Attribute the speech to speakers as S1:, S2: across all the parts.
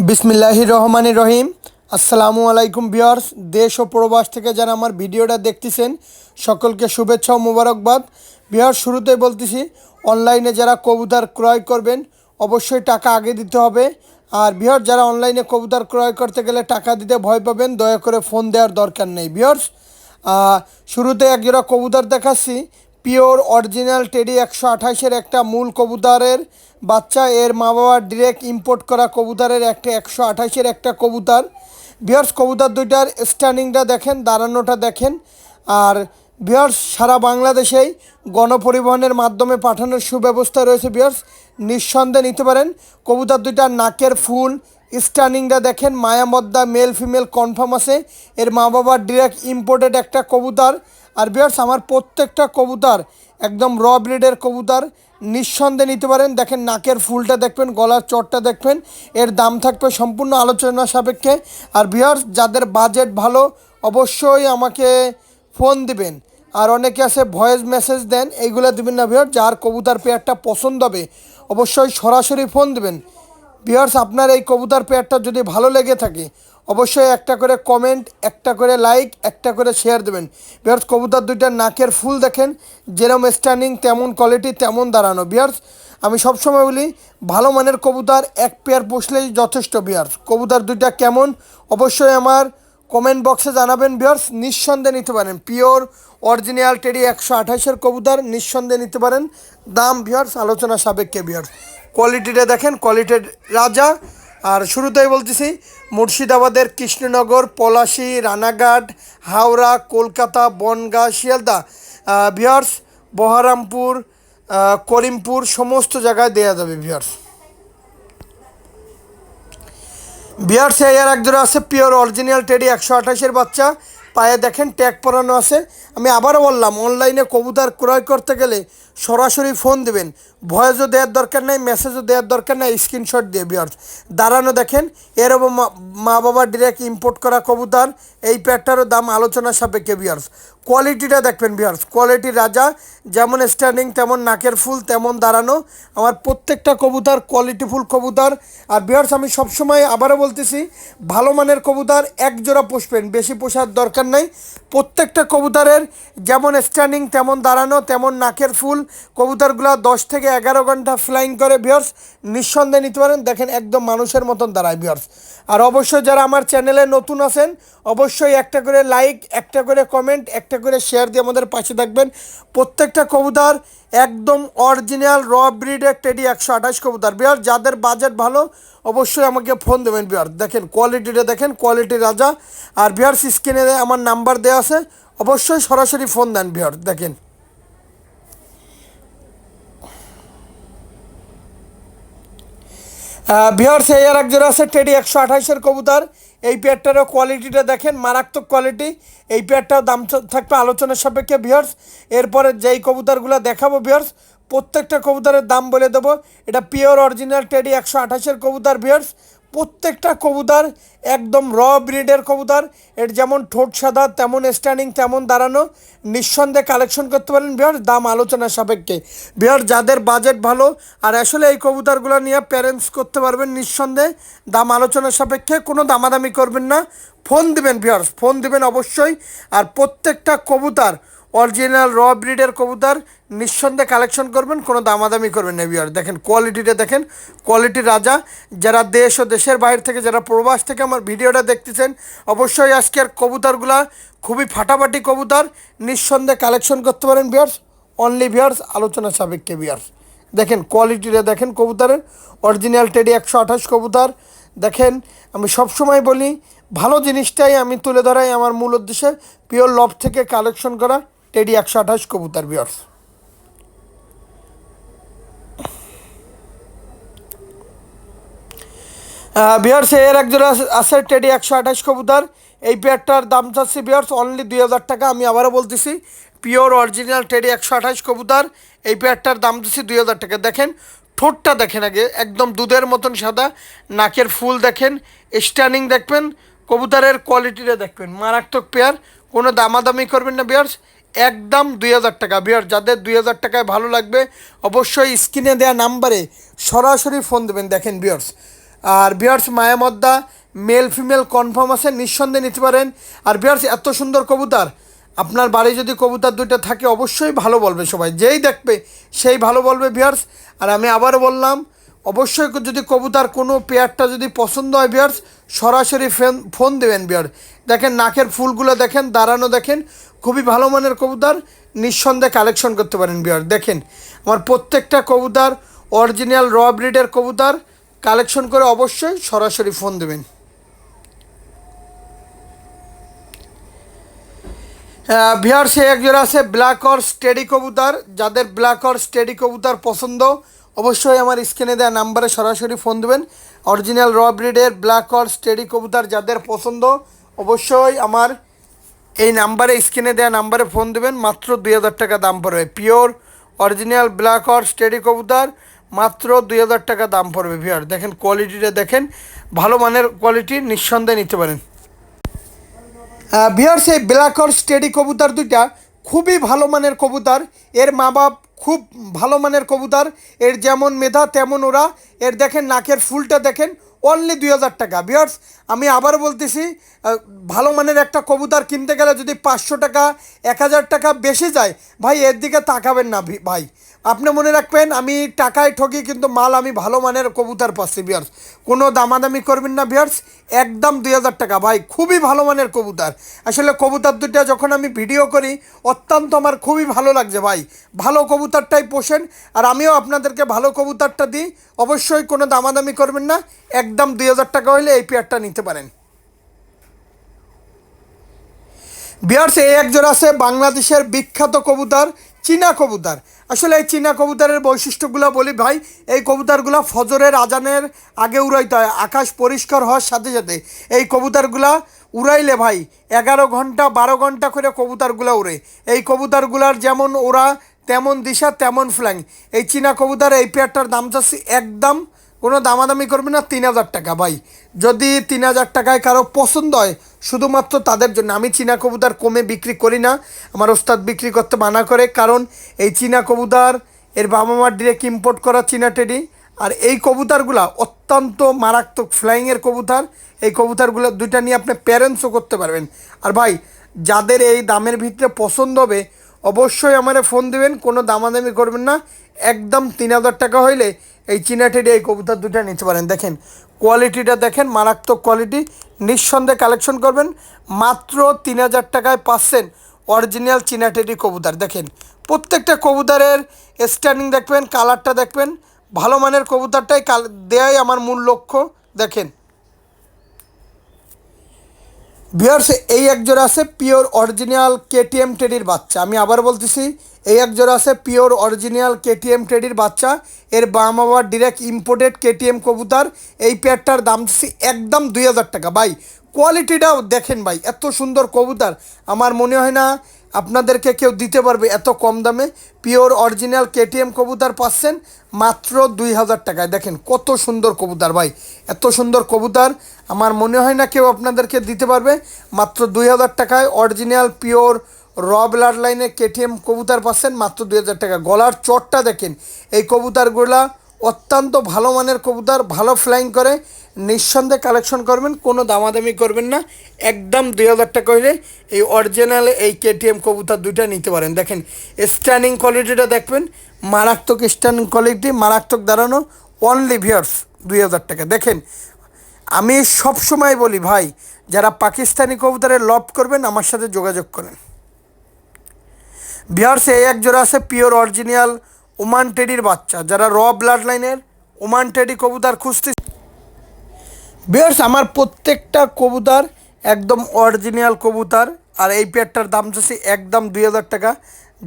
S1: বিসমিল্লাহির রহমানির রহিম। আসসালামু আলাইকুম ভিউয়ার্স, দেশ ও প্রবাস থেকে যারা আমার ভিডিওটা দেখতেছেন সকলকে শুভেচ্ছা ও মোবারকবাদ। ভিউয়ার্স, শুরুতেই বলতেছি, অনলাইনে যারা কবুতর ক্রয় করবেন অবশ্যই টাকা আগে দিতে হবে। আর ভিউয়ার্স, যারা অনলাইনে কবুতর ক্রয় করতে গেলে টাকা দিতে ভয় পাবেন, দয়া করে ফোন দেওয়ার দরকার নেই। ভিউয়ার্স, শুরুতে একজোড়া কবুতর দেখাচ্ছি, পিওর অরিজিনাল টেডি 128-এর একটা মূল কবুতরের বাচ্চা। এর মা বাবা ডিরেক্ট ইম্পোর্ট করা কবুতরের একটা 128-এর একটা কবুতর। ভিউয়ার্স, কবুতর দুইটার স্ট্যান্ডিংটা দেখেন, দাঁড়ানোটা দেখেন। আর ভিউয়ার্স, সারা বাংলাদেশেই গণপরিবহনের মাধ্যমে পাঠানোর সুব্যবস্থা রয়েছে। ভিউয়ার্স, নিঃসন্দেহে নিতে পারেন। কবুতর দুইটার নাকের ফুল স্ট্যান্ডিংটা দেখেন, মায়ামদ্দা মেল ফিমেল কনফার্ম আছে। এর মা বাবার ডিরেক্ট ইম্পোর্টেড একটা কবুতর। আর ভিউয়ার্স, আমার প্রত্যেকটা কবুতর একদম র ব্রিডের কবুতর, নিঃসন্দেহে নিতে পারেন। দেখেন, নাকের ফুলটা দেখবেন, গলার চটটা দেখবেন। এর দাম থাকবে সম্পূর্ণ আলোচনা সাপেক্ষে। আর ভিউয়ার্স, যাদের বাজেট ভালো অবশ্যই আমাকে ফোন দিবেন। আর অনেকে আছে ভয়েস মেসেজ দেন, এইগুলো দিবেন না ভিউয়ার্স। যার কবুতর পেয়ারটা পছন্দ হবে অবশ্যই সরাসরি ফোন দিবেন। ভিউয়ার্স, আপনার এই কবুতর পেয়ারটা যদি ভালো লেগে থাকে অবশ্যই একটা করে কমেন্ট, একটা করে লাইক, একটা করে শেয়ার দেবেন। ভিউয়ার্স, কবুতর দুইটার নাকের ফুল দেখেন, যেরকম স্ট্যান্ডিং তেমন কোয়ালিটি তেমন দাঁড়ানো। ভিউয়ার্স, আমি সবসময় বলি ভালো মানের কবুতর এক পেয়ার পুষলেই যথেষ্ট। ভিউয়ার্স, কবুতর দুইটা কেমন অবশ্যই আমার কমেন্ট বক্সে জানাবেন। ভিউয়ার্স, নিঃসন্দেহে নিতে পারেন। পিওর অরিজিনাল টেডি 128-এর কবুতর নিঃসন্দেহে নিতে পারেন। দাম ভিউয়ার্স আলোচনা সাপেক্ষে। ভিউয়ার্স, কোয়ালিটিটা দেখেন, কোয়ালিটির রাজা। আর শুরুতেই বলতেছি, মুর্শিদাবাদের কৃষ্ণনগর, পলাশী, রানাঘাট, হাওড়া, কলকাতা, বনগাঁ, শিয়ালদা, ভিউয়ার্স বহরমপুর, করিমপুর সমস্ত জায়গায় দেওয়া যাবে। ভিউয়ার্স, এর একজোড়া আছে পিওর অরিজিনাল টেডি 128-এর বাচ্চা। পায়ে দেখেন ট্যাগ পরানো আছে। আমি আবারও বললাম, অনলাইনে কবুতর ক্রয় করতে গেলে সরাসরি ফোন দেবেন। ভয়েসও দেওয়ার দরকার নেই, মেসেজও দেওয়ার দরকার নেই, স্ক্রিনশট দিয়ে। ভিউয়ার্স, দাঁড়ানো দেখেন, এরকম মা বাবা ডিরেক্ট ইম্পোর্ট করা কবুতর। এই প্যাডটারও দাম আলোচনা সাপেক্ষে। ভিউয়ার্স, কোয়ালিটিটা দেখবেন। ভিউয়ার্স, কোয়ালিটি রাজা, যেমন স্ট্যান্ডিং তেমন নাকের ফুল তেমন দাঁড়ানো। আমার প্রত্যেকটা কবুতর কোয়ালিটিফুল কবুতর। আর ভিউয়ার্স, আমি সবসময় আবারও বলতেছি, ভালো মানের কবুতর এক জোড়া পুষবেন, বেশি পোষার দরকার নাই। প্রত্যেকটা কবুতরের যেমন স্ট্যান্ডিং তেমন দাঁড়ানো তেমন নাকের ফুল। কবুতরগুলো 10 থেকে 11 ঘন্টা ফ্লাইং করে। ভিউয়ার্স, নিঃসন্দেহে নিতে পারেন। দেখেন, একদম মানুষের মতন দাঁড়ায়। ভিউয়ার্স, আর অবশ্যই যারা আমার চ্যানেলে নতুন আছেন অবশ্যই একটা করে লাইক, একটা করে কমেন্ট, একটা করে শেয়ার দিয়ে আমাদের পাশে থাকবেন। প্রত্যেকটা কবুতর একদম অরিজিনাল র ব্রিডের টেডি 128 কবুতর। ভিউয়ার্স, যাদের বাজেট ভালো অবশ্যই আমাকে ফোন দেবেন। ভিউয়ার্স, দেখেন কোয়ালিটিটা দেখেন, কোয়ালিটি রাজা। আর ভিউয়ার্স, স্ক্রিনে আমার নাম্বার দেওয়া আছে, অবশ্যই সরাসরি ফোন দেন। ভিউয়ার্স, দেখেন ভিউয়ার্স, এর একজোড়া আছে টেডি 128-এর কবুতর। এই পেয়ারটারও কোয়ালিটিটা দেখেন, মারাত্মক কোয়ালিটি। এই পেয়ারটাও দাম থাকবে আলোচনার সাপেক্ষে। ভিউয়ার্স, এরপরে যেই কবুতরগুলো দেখাবো ভিউয়ার্স প্রত্যেকটা কবুতরের দাম বলে দেবো। এটা পিওর অরিজিনাল টেডি 128-এর কবুতর। ভিউয়ার্স, প্রত্যেকটা কবুতর একদম র ব্রিডের কবুতর। এর যেমন ঠোঁট সাদা তেমন স্ট্যান্ডিং তেমন দাঁড়ানো। নিঃসন্দেহে কালেকশন করতে পারেন। ভিউয়ার্স, দাম আলোচনার সাপেক্ষে। ভিউয়ার্স, যাদের বাজেট ভালো আর আসলে এই কবুতরগুলো নিয়ে প্যারেন্টস করতে পারবেন নিঃসন্দেহে। দাম আলোচনার সাপেক্ষে, কোনো দামাদামি করবেন না, ফোন দিবেন। ভিউয়ার্স, ফোন দিবেন অবশ্যই। আর প্রত্যেকটা কবুতর অরিজিনাল র ব্রিডের কবুতর, নিঃসন্দেহে কালেকশন করবেন, কোনো দামাদামি করবেন না। ভিউয়ার্স, দেখেন কোয়ালিটিটা দেখেন, কোয়ালিটি রাজা। যারা দেশ ও দেশের বাইরে থেকে, যারা প্রবাস থেকে আমার ভিডিওটা দেখতেছেন অবশ্যই আজকের কবুতরগুলা খুবই ফাটাফাটি কবুতর, নিঃসন্দেহে কালেকশন করতে পারেন। ভিউয়ার্স, অনলি ভিউয়ার্স আলোচনা সাপেক্ষে। ভিউয়ার্স, দেখেন কোয়ালিটিটা দেখেন কবুতরের, অরিজিনাল টেডি 128 কবুতর। দেখেন, আমি সবসময় বলি ভালো জিনিসটাই আমি তুলে ধরাই আমার মূল উদ্দেশ্যে। পিওর লব থেকে কালেকশন করা টেডি 128 কবুতর। ভিউয়ার্স, ভিউয়ার্স, এর একজোড়া আছে টেডি 128 কবুতর। এই পেয়ারটার দাম চাচ্ছি ভিউয়ার্স অনলি 2000 টাকা। আমি আবারও বলতেছি, পিওর অরিজিনাল টেডি 128 কবুতর। এই পেয়ারটার দাম দিচ্ছি 2000 টাকা। দেখেন ঠোঁটটা দেখেন, আগে একদম দুধের মতন সাদা, নাকের ফুল দেখেন, স্ট্যান্ডিং দেখবেন, কবুতরের কোয়ালিটিটা দেখবেন, মারাত্মক পেয়ার। কোনো দামাদামি করবেন না ভিউয়ার্স, একদম 2000 টাকা। ভিউয়ার্স, যাদের 2000 টাকায় ভালো লাগবে অবশ্যই স্ক্রিনে দেওয়া নাম্বারে সরাসরি ফোন দেবেন। দেখেন ভিউয়ার্স, আর ভিউয়ার্স মায়ামদ্দা মেল ফিমেল কনফার্ম আছে, নিঃসন্দেহে নিতে পারেন। আর ভিউয়ার্স এত সুন্দর কবুতর, আপনার বাড়ি যদি কবুতর দুইটা থাকে অবশ্যই ভালো বলবে, সবাই যেই দেখবে সেই ভালো বলবে ভিউয়ার্স। আর আমি আবার বললাম, অবশ্যই যদি কবুতর কোনো পেয়ারটা যদি পছন্দ হয় ভিউয়ার্স, সরাসরি ফোন দেবেন ভিউয়ার্স। দেখেন নাকের ফুলগুলো দেখেন, দাঁড়ানো দেখেন, খুবই ভালো মানের কবুতর, নিঃসন্দেহে কালেকশন করতে পারেন ভিউয়ার্স। দেখেন আমার প্রত্যেকটা কবুতর অরিজিনাল র ব্রিডের কবুতর, কালেকশন করে অবশ্যই সরাসরি ফোন দেবেন। ভিউয়ার্স এক জোড়া আছে ব্ল্যাক অর স্টেডি কবুতর, যাদের ব্ল্যাক অর স্টেডি কবুতর পছন্দ অবশ্যই আমার স্ক্রিনে দেওয়া নাম্বারে সরাসরি ফোন দেবেন। অরিজিনাল র ব্রিডের ব্ল্যাক অর স্টেডি কবুতর যাদের পছন্দ অবশ্যই আমার এই নাম্বারে, স্ক্রিনে দেওয়া নাম্বারে ফোন দেবেন। মাত্র 2000 টাকা দাম পড়বে, pure original black or steady কবুতর, মাত্র 2000 টাকা দাম পড়বে ভিউয়ার। দেখেন কোয়ালিটিটা দেখেন, ভালো মানের কোয়ালিটি, নিঃসন্দেহে নিতে পারেন। ভিউয়ার্স এই ব্ল্যাক অর স্টেডি কবুতর দুইটা খুবই ভালো মানের কবুতর, এর মা বাপ খুব ভালো মানের কবুতর, এর যেমন মেধা তেমন ওরা। এর দেখেন নাকের ফুলটা দেখেন, অনলি 2000 টাকা ভিউয়ার্স। আমি আবার বলতেছি, ভালো মানের একটা কবুতর কিনতে গেলে যদি 500 টাকা 1000 টাকা বেশি যায় ভাই, এর দিকে তাকাবেন না ভাই। আপনি মনে রাখবেন আমি টাকায় ঠকি, কিন্তু মাল আমি ভালো মানের কবুতর পাচ্ছি ভিউয়ার্স। কোনো দামাদামি করবেন না ভিউয়ার্স, একদম 2000 টাকা ভাই, খুবই ভালো মানের কবুতর। আসলে কবুতর দুইটা যখন আমি ভিডিও করি অত্যন্ত আমার খুবই ভালো লাগছে ভাই, ভালো কবুতরটাই পোষেন। আর আমিও আপনাদেরকে ভালো কবুতরটা দিই, অবশ্যই কোনো দামাদামি করবেন না, একদম 2000 টাকা হলে এই পেয়ারটা নিতে পারেন। ভিউয়ার্স এই এক জোড়া আছে বাংলাদেশের বিখ্যাত কবুতর চীনা কবুতর। আসলে এই চীনা কবুতরের বৈশিষ্ট্যগুলো বলি ভাই, এই কবুতরগুলো ফজরের আজানের আগে উড়াইতে হয়, আকাশ পরিষ্কার হওয়ার সাথে সাথে এই কবুতরগুলা উড়াইলে ভাই 11 ঘন্টা 12 ঘন্টা করে কবুতরগুলো উড়ে। এই কবুতরগুলার যেমন ওরা তেমন দিশা তেমন ফ্ল্যাং। এই চীনা কবুতর এই পেয়ারটার দাম চাচ্ছি একদম, কোনো দামাদামি করবে না, 3000 টাকা ভাই। যদি 3000 টাকায় কারো পছন্দ হয় শুধুমাত্র তাদের জন্য। আমি চীনা কবুতর কমে বিক্রি করি না, আমার ওস্তাদ বিক্রি করতে মানা করে, কারণ এই চীনা কবুতর এর বাবা মার ডিরেক্ট ইম্পোর্ট করা চীনা টেডি। আর এই কবুতরগুলা অত্যন্ত মারাত্মক ফ্লাইংয়ের কবুতর, এই কবুতরগুলো দুইটা নিয়ে আপনি প্যারেন্টসও করতে পারবেন। আর ভাই যাদের এই দামের ভিতরে পছন্দ হবে অবশ্যই আমারে ফোন দেবেন, কোনো দামাদামি করবেন না, একদম 3000 টাকা হইলে এই চীনা টেডি এই কবুতর দুটো নিতে পারেন। দেখেন কোয়ালিটিটা দেখেন, মারাত্মক কোয়ালিটি, নিঃসন্দেহে কালেকশন করবেন। মাত্র 3000 টাকায় পাচ্ছেন অরিজিনাল চীনা টেডি কবুতর। দেখেন প্রত্যেকটা কবুতরের স্ট্যান্ডিং দেখবেন, কালারটা দেখবেন, ভালো মানের কবুতরটাই দেয়াই আমার মূল লক্ষ্য। দেখেন ভিউয়ার্স এই এক জোড়া আছে পিওর অরিজিনাল কেটিএম টেডির বাচ্চা। আমি আবার বলতেছি, এই এক জোড়া আছে পিওর অরিজিনাল কেটিএম টেডির বাচ্চা, এর বাম আবার ডিরেক্ট ইম্পোর্টেড কেটিএম কবুতর। এই পেয়ারটার দাম দিচ্ছি একদম 2000 টাকা ভাই। কোয়ালিটিটাও দেখেন ভাই, এত সুন্দর কবুতর আমার মনে হয় না আপনাদেরকে কেউ দিতে পারবে এত কম দামে। পিওর অরিজিনাল কেটিএম কবুতর পাচ্ছেন মাত্র 2000 টাকায়। দেখেন কত সুন্দর কবুতর ভাই, এত সুন্দর কবুতর আমার মনে হয় না কেউ আপনাদেরকে দিতে পারবে। মাত্র 2000 টাকায় অরিজিনাল পিওর র ব্লাড লাইনের কেটিএম কবুতর পাচ্ছেন মাত্র 2000 টাকা। গলার চটটা দেখেন, এই কবুতরগুলা অত্যন্ত ভালো মানের কবুতর, ভালো ফ্লাইং করে, নিঃসন্দেহে কালেকশন করবেন, কোনো দামাদামি করবেন না, একদম 2000 টাকা হলে এই অরিজিনাল এই কেটিএম কবুতর দুইটা নিতে পারেন। দেখেন স্ট্যান্ডিং কোয়ালিটিটা দেখবেন, মারাত্মক স্ট্যান্ডিং কোয়ালিটি, মারাত্মক দাঁড়ানো, অনলি ভিউয়ার্স 2000 টাকা। দেখেন আমি সব সময় বলি ভাই, যারা পাকিস্তানি কবুতরের লভ করবেন আমার সাথে যোগাযোগ করেন। ভিউয়ার্স এই এক জোড়া আছে পিওর অরিজিনাল ওমান টেডির বাচ্চা, যারা র ব্লাড লাইনের ওমান টেডি কবুতর খুঁজতে। ভিউয়ার্স আমার প্রত্যেকটা কবুতর একদম অরিজিনাল কবুতর, আর এই পেয়ারটার দাম চাচ্ছি একদম 2000 টাকা।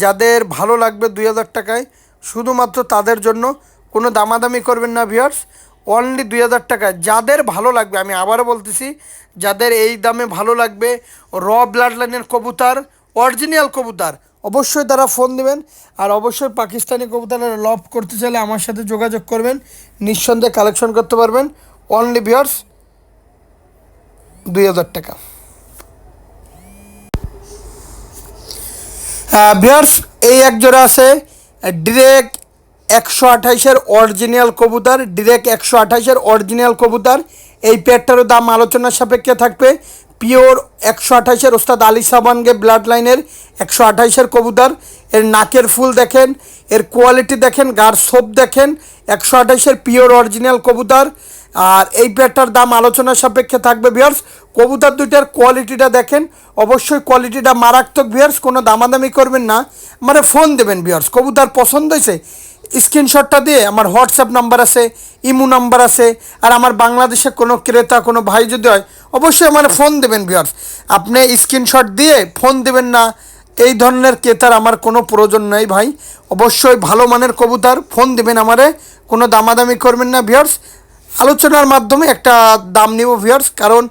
S1: যাদের ভালো লাগবে 2000 টাকায়, শুধুমাত্র তাদের জন্য, কোনো দামাদামি করবেন না ভিউয়ার্স, অনলি 2000 টাকায়। যাদের ভালো লাগবে, আমি আবারও বলতেছি, যাদের এই দামে ভালো লাগবে র ব্লাড লাইনের কবুতর, অরিজিনাল কবুতর, অবশ্যই তারা ফোন দেবেন। আর অবশ্যই পাকিস্তানি কবুতরের লভ করতে চাইলে আমার সাথে যোগাযোগ করবেন, নিঃসন্দেহে কালেকশন করতে পারবেন। অনলি ভিউয়ার্স 2000 টাকা। ভিউয়ার্স এই এক জোড়া আছে ডিরেক্ট 128-এর অরিজিনাল কবুতর, ডিরেক্ট 128-এর অরিজিনাল কবুতর। এই পেয়ারটারও দাম আলোচনার সাপেক্ষে থাকবে। পিওর 128-এর ওস্তাদ আলী সাবানগে ব্লাড লাইনের 128-এর কবুতর। এর নাকের ফুল দেখেন, এর কোয়ালিটি দেখেন, গার সোপ দেখেন, 128-এর পিওর অরিজিনাল কবুতর। আর এই পেয়ারটার দাম আলোচনার সাপেক্ষে থাকবে ভিউয়ার্স। কবুতর দুইটার কোয়ালিটিটা দেখেন, অবশ্যই কোয়ালিটিটা মারাত্মক ভিউয়ার্স, কোনো দামাদামি করবেন না, মানে ফোন দেবেন ভিউয়ার্স। কবুতর পছন্দ হয়েছে স্ক্রিনশটটা দিয়ে আমার হোয়াটসঅ্যাপ নাম্বার আছে, ইমো নাম্বার আছে। আর আমার বাংলাদেশে কোনো ক্রেতা কোনো ভাই যদি হয় অবশ্যই আমার ফোন দেবেন ভিউয়ার্স। আপনি স্ক্রিনশট দিয়ে ফোন দেবেন না, এই ধরনের ক্রেতার আমার কোনো প্রয়োজন নেই ভাই। অবশ্যই ভালো মানের কবুতর ফোন দেবেন আমারে, কোনো দামাদামি করবেন না ভিউয়ার্স। আলোচনার মাধ্যমে একটা দাম নিব ভিউয়ার্স, কারণ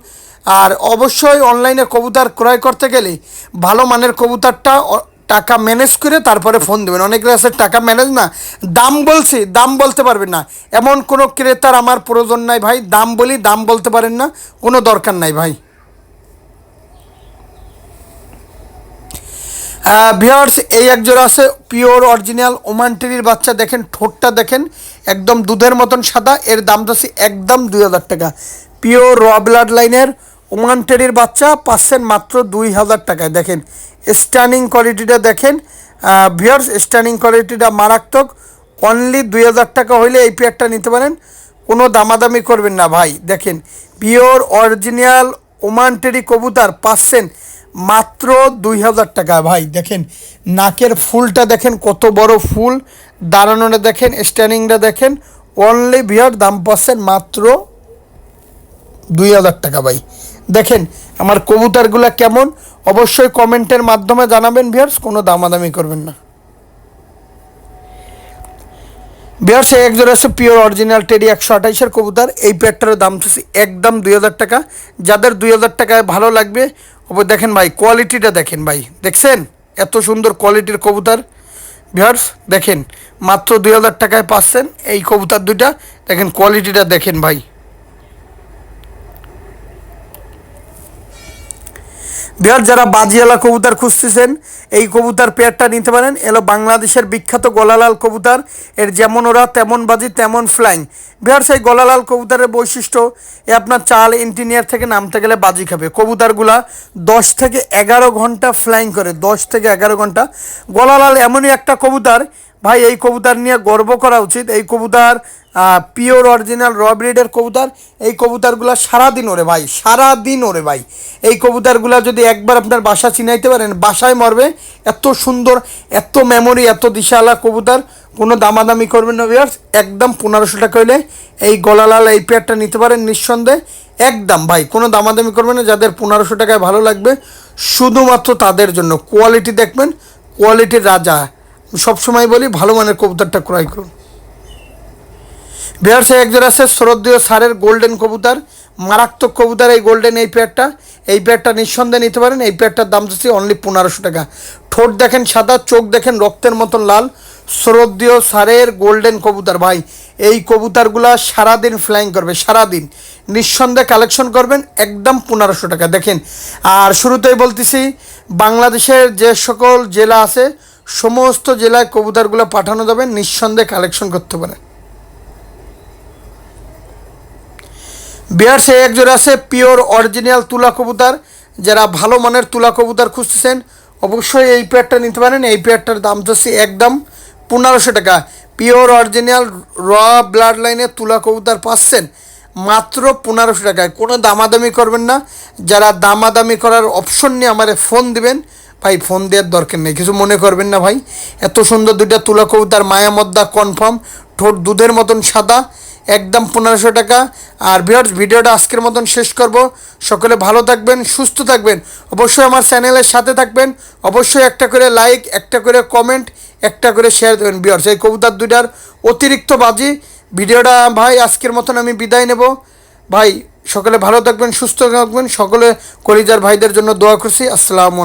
S1: আর অবশ্যই অনলাইনে কবুতর ক্রয় করতে গেলে ভালো মানের কবুতরটা টাকা ম্যানেজ করে তারপরে ফোন দেবেন। অনেকের আছে টাকা ম্যানেজ না, দাম বলছি দাম বলতে পারবেন না, এমন কোনো ক্রেতার আমার প্রয়োজন নাই ভাই। দাম বলি দাম বলতে পারেন না, কোনো দরকার নাই ভাই। ভিউয়ার্স এই এক জোড়া আছে পিওর অরিজিনাল ওমান টেরির বাচ্চা, দেখেন ঠোঁটটা দেখেন একদম দুধের মতন সাদা। এর দাম যাচ্ছে একদম 2000 টাকা। পিওর র ব্লাড লাইনের ওমান টেরির বাচ্চা পাচ্ছেন মাত্র 2000 টাকায়। দেখেন স্ট্যান্ডিং কোয়ালিটিটা দেখেন ভিউয়ার্স, স্ট্যান্ডিং কোয়ালিটিটা মারাত্মক। অনলি 2000 টাকা হইলে এই পেয়ারটা নিতে পারেন, কোনো দামাদামি করবেন না ভাই। দেখেন পিওর অরিজিনাল ওমান টেরি কবুতর পাচ্ছেন মাত্র 2000 টাকা ভাই। দেখেন নাকের ফুলটা দেখেন কত বড় ফুল, দাঁড়ানোটা দেখেন, স্ট্যান্ডিংটা দেখেন। অনলি ভিউয়ার দাম পাচ্ছেন মাত্র 2000 টাকা ভাই। দেখেন আমার কবুতরগুলো কেমন অবশ্যই কমেন্টের মাধ্যমে জানাবেন ভিউয়ার্স, কোনো দামাদামি করবেন না ভিউয়ার্স। এক জোড়া আছে পিওর অরিজিনাল টেডি 128-এর কবুতর। এই পেয়ারটার দাম হচ্ছে একদম 2000 টাকা। যাদের 2000 টাকায় ভালো লাগবে দেখেন ভাই, কোয়ালিটিটা দেখেন ভাই, দেখছেন এত সুন্দর কোয়ালিটির কবুতর ভিউয়ার্স। দেখেন মাত্র 2000 টাকায় পাচ্ছেন এই কবুতর দুইটা, দেখেন কোয়ালিটিটা দেখেন ভাই। বিহার যারা বাজিওয়ালা কবুতর খুঁজতেছেন এই কবুতর পেয়ারটা নিতে পারেন। এলো বাংলাদেশের বিখ্যাত গলালাল কবুতর, এর যেমন ওরা তেমন বাজি তেমন ফ্লাইং। বিহার সেই গলালাল কবুতরের বৈশিষ্ট্য এ আপনার চাল ইঞ্জিনিয়ার থেকে নামতে গেলে বাজি খাবে। কবুতরগুলা 10 থেকে 11 ঘন্টা ফ্লাইং করে, 10 থেকে 11 ঘন্টা। গলালাল এমনই একটা কবুতর ভাই, এই কবুতর নিয়ে গর্ব করা উচিত। এই কবুতর পিওর অরিজিনাল র ব্রিডের কবুতর। এই কবুতরগুলো সারাদিন ওরে ভাই, সারাদিন ওরে ভাই। এই কবুতরগুলো যদি একবার আপনার বাসা চিনাইতে পারেন বাসায় মরবে, এত সুন্দর, এত মেমোরি, এত দিশালা কবুতর। কোনো দামাদামি করবেন না ভিউয়ার্স, একদম 1500 টাকা হইলে এই গলালাল এই পেয়ারটা নিতে পারেন নিঃসন্দেহে, একদম ভাই। কোনো দামাদামি করবেন না, যাদের 1500 টাকায় ভালো লাগবে শুধুমাত্র তাদের জন্য। কোয়ালিটি দেখবেন, কোয়ালিটির রাজা। সবসময় বলি ভালো মানের কবুতরটা ক্রয় করুন ভিউয়ার্স। এক জোড়া আছে শ্রদ্ধেয় সারের গোল্ডেন কবুতর, মারাত্মক কবুতর এই গোল্ডেন এই পেয়ারটা নিঃসন্দেহে নিতে পারেন। এই পেয়ারটার দাম যাচ্ছে অনলি 1500 টাকা। ঠোঁট দেখেন সাদা, চোখ দেখেন রক্তের মতন লাল, শ্রদ্ধেয় সারের গোল্ডেন কবুতর ভাই। এই কবুতরগুলা সারাদিন ফ্লাইং করবে, সারাদিন। নিঃসন্দেহে কালেকশন করবেন, একদম 1500 টাকা। দেখেন আর শুরুতেই বলতেছি বাংলাদেশের যে সকল জেলা আছে সমস্ত জেলায় কবুতরগুলো পাঠানো যাবে, নিঃসন্দেহে কালেকশন করতে পারে। বিহার এক জোড়া আছে পিওর অরিজিনাল তুলা কবুতর। যারা ভালো মানের তুলা কবুতর খুঁজতেছেন অবশ্যই এই পেয়ারটা নিতে পারেন। এই পেয়ারটার দাম হচ্ছে একদম 1500 টাকা। পিওর অরিজিনাল র ব্লাড লাইনের তুলা কবুতর পাচ্ছেন মাত্র 1500 টাকায়। কোনো দামাদামি করবেন না, যারা দামাদামি করার অপশন নিয়ে আমারে ফোন দিবেন ভাই, ফোন দেওয়ার দরকার নেই, কিছু মনে করবেন না ভাই। এত সুন্দর দুইটা তুলা কবুতর, মায়া মদ্দা কনফার্ম, ঠোঁট দুধের মতন সাদা, একদম 1500 টাকা। আর ভিউয়ার্স ভিডিওটা আজকের মতন শেষ করব। সকলে ভালো থাকবেন, সুস্থ থাকবেন, অবশ্যই আমার চ্যানেলের সাথে থাকবেন। অবশ্যই একটা করে লাইক, একটা করে কমেন্ট, একটা করে শেয়ার দেবেন ভিউয়ার্স। এই কবুতর দুইটার অতিরিক্ত বাজি। ভিডিওটা ভাই আজকের মতন আমি বিদায় নেব ভাই। সকলে ভালো থাকবেন, সুস্থ থাকবেন, সকলে কলিজার ভাইদের জন্য দোয়া করছি। আসসালামু আলাইকুম।